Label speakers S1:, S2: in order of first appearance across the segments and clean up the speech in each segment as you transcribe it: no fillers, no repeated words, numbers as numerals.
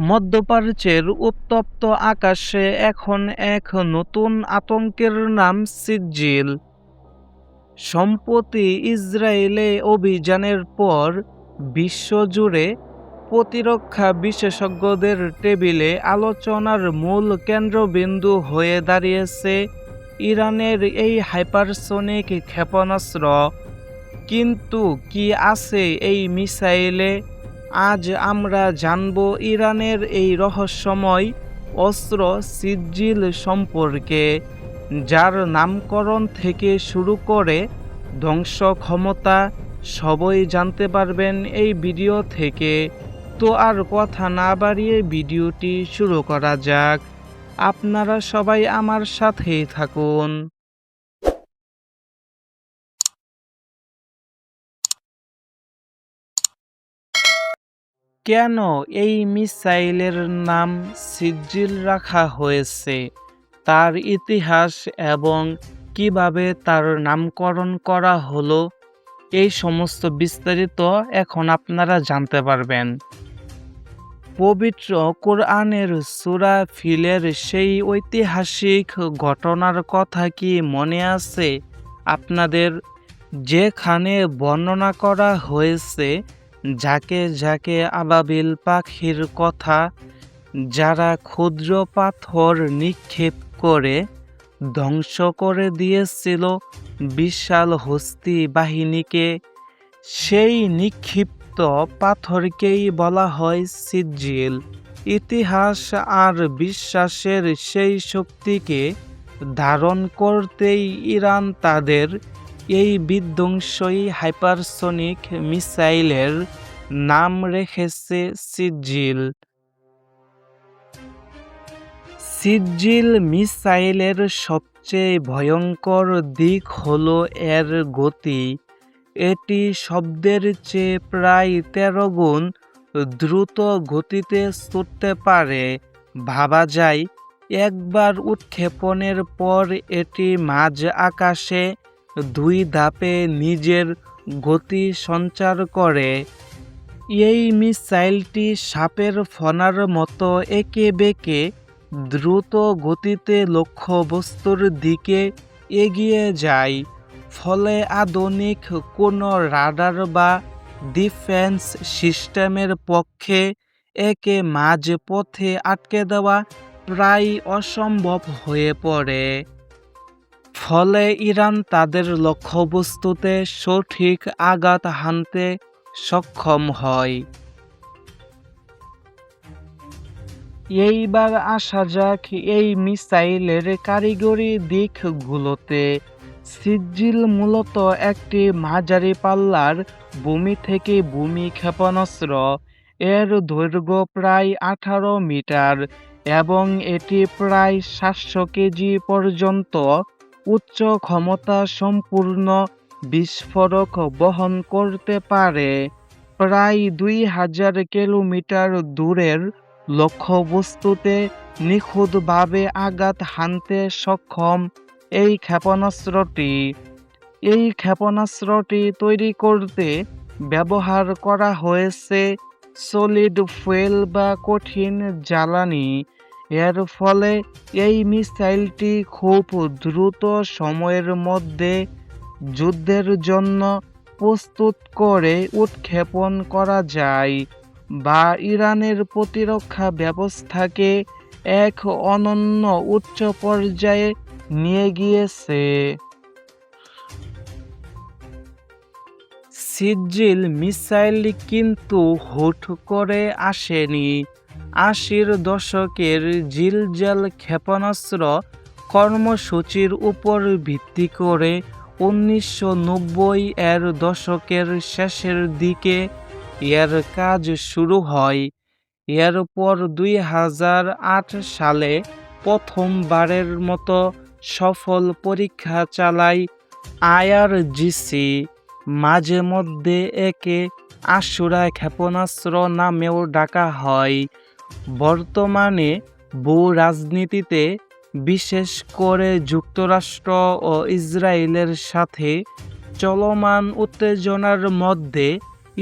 S1: মধ্যপ্রাচ্যের উত্তপ্ত আকাশে এখন এক নতুন আতঙ্কের নাম সিজ্জিল। সম্প্রতি ইসরায়েলে অভিযানের পর বিশ্বজুড়ে প্রতিরক্ষা বিশেষজ্ঞদের টেবিলে আলোচনার মূল কেন্দ্রবিন্দু হয়ে দাঁড়িয়েছে ইরানের এই হাইপারসোনিক ক্ষেপণাস্ত্র। কিন্তু কি আছে এই মিসাইলে? আজ আমরা জানব ইরানের এই রহস্যময় অস্ত্র সিজ্জিল সম্পর্কে, যার নামকরণ থেকে শুরু করে ধ্বংস ক্ষমতা সবই জানতে পারবেন এই ভিডিও থেকে। তো আর কথা না বাড়িয়ে ভিডিওটি শুরু করা যাক। আপনারা সবাই আমার সাথেই থাকুন। কেন এই মিসাইলের নাম সিজ্জিল রাখা হয়েছে, তার ইতিহাস এবং কিভাবে তার নামকরণ করা হলো, এই সমস্ত বিস্তারিত এখন আপনারা জানতে পারবেন। পবিত্র কোরআনের সূরা ফিলের সেই ঐতিহাসিক ঘটনার কথা কি মনে আছে আপনাদের, যেখানে বর্ণনা করা হয়েছে ঝাঁকে ঝাঁকে আবাবিল পাখির কথা, যারা ক্ষুদ্র পাথর নিক্ষেপ করে ধ্বংস করে দিয়েছিল বিশাল হস্তি বাহিনীকে? সেই নিক্ষিপ্ত পাথরকেই বলা হয় সিজ্জিল। ইতিহাস আর বিশ্বাসের সেই শক্তিকে ধারণ করতেই ইরান তাদের এই বিধ্বংসী হাইপারসোনিক মিসাইলের নাম রেখেছে সিজ্জিল। সিজ্জিল মিসাইলের সবচেয়ে ভয়ঙ্কর দিক হলো এর গতি। এটি শব্দের চেয়ে প্রায় 13 গুণ দ্রুত গতিতে ছুটতে পারে। ভাবা যায়, একবার উৎক্ষেপণের পর এটি মাঝ আকাশে 2 ধাপে নিজের গতি সঞ্চার করে। এই মিসাইলটি সাপের ফণার মতো এঁকে বেঁকে দ্রুত গতিতে লক্ষ্যবস্তুর দিকে এগিয়ে যায়, ফলে আধুনিক কোনো রাডার বা ডিফেন্স সিস্টেমের পক্ষে একে মাঝপথে আটকে দেওয়া প্রায় অসম্ভব হয়ে পড়ে। ফলে ইরান তাদের লক্ষ্যবস্তুতে সঠিক আঘাত হানতে সক্ষম হয়। এইবার আসা যাক এই মিসাইলের কারিগরি দিকগুলোতে। সিজ্জিল মূলত একটি মাঝারি পাল্লার ভূমি থেকে ভূমি ক্ষেপণাস্ত্র। এর দৈর্ঘ্য প্রায় 18 মিটার এবং এটি প্রায় 700 কেজি পর্যন্ত উচ্চ ক্ষমতা সম্পূর্ণ বিস্ফোরক বহন করতে পারে। প্রায় 2000 কিলোমিটার দূরের লক্ষ্যবস্তুতে নিখুঁতভাবে আঘাত হানতে সক্ষম এই ক্ষেপণাস্ত্রটি তৈরি করতে ব্যবহার করা হয়েছে সলিড ফুয়েল বা কঠিন জ্বালানি। এর ফলে এই মিসাইলটি খুব দ্রুত সময়ের মধ্যে যুদ্ধের জন্য প্রস্তুত করে উৎক্ষেপণ করা যায়, বা ইরানের প্রতিরক্ষা ব্যবস্থাকে এক অনন্য উচ্চ পর্যায়ে নিয়ে গিয়েছে। সিজ্জিল মিসাইল কিন্তু হুট করে আসেনি। 80-র দশকের জিলজাল ক্ষেপণাস্ত্র কর্মসূচির উপর ভিত্তি করে 1990-এর দশকের শেষের দিকে এর কাজ শুরু হয়। এরপর 2008 সালে প্রথমবারের মতো সফল পরীক্ষা চালায় আইআরজিসি। মাঝে মধ্যে একে আশুরা ক্ষেপণাস্ত্র নামেও ডাকা হয়। বর্তমানে ভূ রাজনীতিতে, বিশেষ করে যুক্তরাষ্ট্র ও ইসরায়েলের সাথে চলমান উত্তেজনার মধ্যে,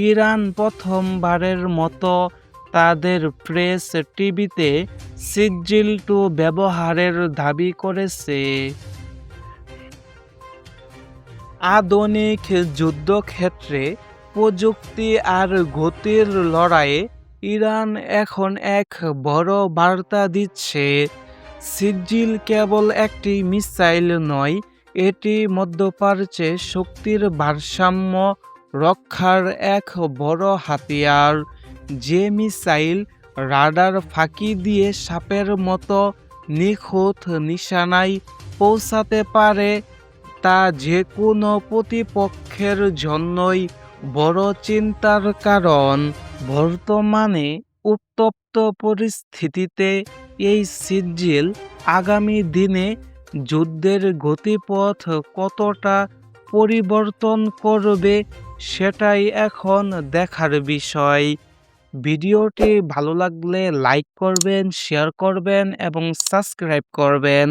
S1: ইরান প্রথমবারের মতো তাদের প্রেস টিভিতে সিজিল-2 ব্যবহারের দাবি করেছে। আধুনিক যুদ্ধক্ষেত্রে প্রযুক্তি আর গতির লড়াইয়ে ইরান এখন এক বড় বার্তা দিচ্ছে। সিজিল কেবল একটি মিসাইল নয়, এটি মধ্যপ্রাচ্যে শক্তির ভারসাম্য রক্ষার এক বড় হাতিয়ার। যে মিসাইল রাডার ফাঁকি দিয়ে সাপের মতো নিখুঁত নিশানায় পৌঁছাতে পারে, তা যে কোনো প্রতিপক্ষের জন্যই বড় চিন্তার কারণ। বর্তমানে উত্তপ্ত পরিস্থিতিতে এই সিজিল আগামী দিনে যুদ্ধের গতিপথ কতটা পরিবর্তন করবে সেটাই এখন দেখার বিষয়। ভিডিওটি ভালো লাগলে লাইক করবেন, শেয়ার করবেন এবং সাবস্ক্রাইব করবেন।